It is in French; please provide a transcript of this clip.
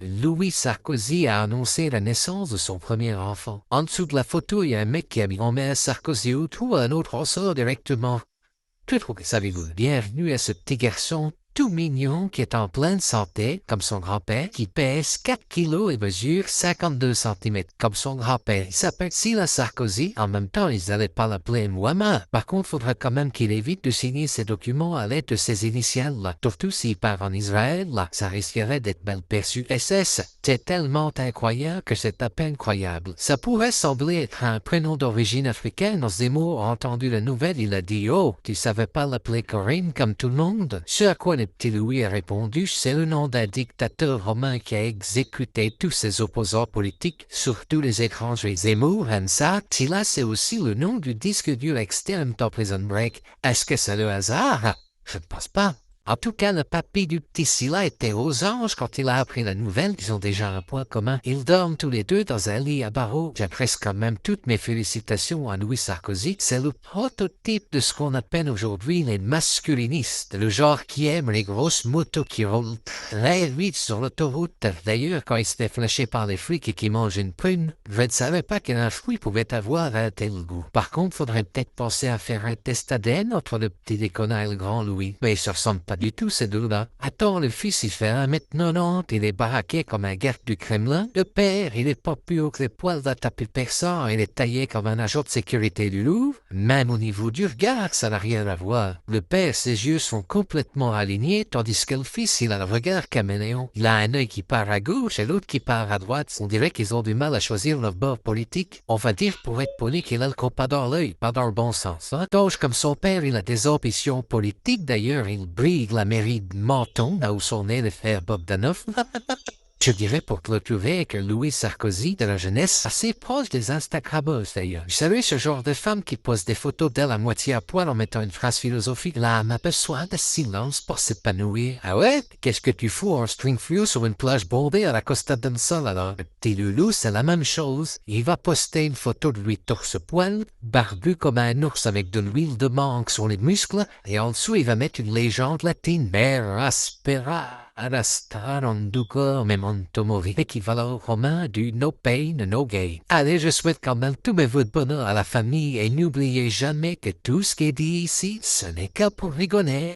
Louis Sarkozy a annoncé la naissance de son premier enfant. En dessous de la photo, il y a un mec qui a mis grand-mère Sarkozy ou un autre ressort directement. Que savez-vous? Bienvenue à ce petit garçon tout mignon qui est en pleine santé, comme son grand-père, qui pèse 4 kilos et mesure 52 centimètres, comme son grand-père. Il s'appelle Sila Sarkozy. En même temps, ils n'allaient pas l'appeler Mouama. Par contre, il faudra quand même qu'il évite de signer ses documents à l'aide de ses initiales, là. Surtout s'il part en Israël, là. Ça risquerait d'être mal perçu. SS, c'est tellement incroyable que c'est à peine croyable. Ça pourrait sembler être un prénom d'origine africaine. Zemmour a entendu la nouvelle, il a dit « Oh, tu savais pas l'appeler Corinne comme tout le monde ?» Ce à quoi le petit Louis a répondu « C'est le nom d'un dictateur romain qui a exécuté tous ses opposants politiques, surtout les étrangers. Zemmour aime ça. Tila, c'est aussi le nom du disque dur externe dans Prison Break. Est-ce que c'est le hasard? Je ne pense pas. » En tout cas, le papy du petit Sila était aux anges quand il a appris la nouvelle. Ils ont déjà un point commun. Ils dorment tous les deux dans un lit à barreaux. J'adresse quand même toutes mes félicitations à Louis Sarkozy. C'est le prototype de ce qu'on appelle aujourd'hui les masculinistes. Le genre qui aime les grosses motos qui roulent très vite sur l'autoroute. D'ailleurs, quand il se fait flasher par les flics et qu'il mange une prune, je ne savais pas qu'un fruit pouvait avoir un tel goût. Par contre, faudrait peut-être penser à faire un test ADN entre le petit déconnard et le grand Louis. Mais il se ressemble pas du tout, ces deux-là. Attends, le fils, il fait 1m90, il est baraqué comme un garde du Kremlin. Le père, il est pas plus haut que les poils d'un tapis persan, il est taillé comme un agent de sécurité du Louvre. Même au niveau du regard, ça n'a rien à voir. Le père, ses yeux sont complètement alignés, tandis que le fils, il a le regard caméléon. Il a un œil qui part à gauche et l'autre qui part à droite. On dirait qu'ils ont du mal à choisir leur bord politique. On va dire, pour être poli, qu'il a le compas dans l'œil, pas dans le bon sens. Hein? Donc, comme son père, il a des ambitions politiques, d'ailleurs, il brille la mairie de Menton, là où sont nés les frères Bogdanov. Je dirais pour clôturer que Louis Sarkozy de la jeunesse assez proche des Instagrammeuses d'ailleurs. Vous savez, ce genre de femme qui pose des photos d'elle à moitié à poil en mettant une phrase philosophique, l'âme a besoin de silence pour s'épanouir. Ah ouais? Qu'est-ce que tu fous en string free sur une plage bondée à la Costa del Sol alors? Le petit loulou, c'est la même chose. Il va poster une photo de lui torse-poil, barbu comme un ours avec de l'huile de mangue sur les muscles, et en dessous, il va mettre une légende latine. Mère aspera. Arastaranduka memento mori, équivalent romain du no pain, no gain. Allez, je souhaite quand même tous mes vœux de bonheur à la famille et n'oubliez jamais que tout ce qui est dit ici, ce n'est qu'à pour rigoler.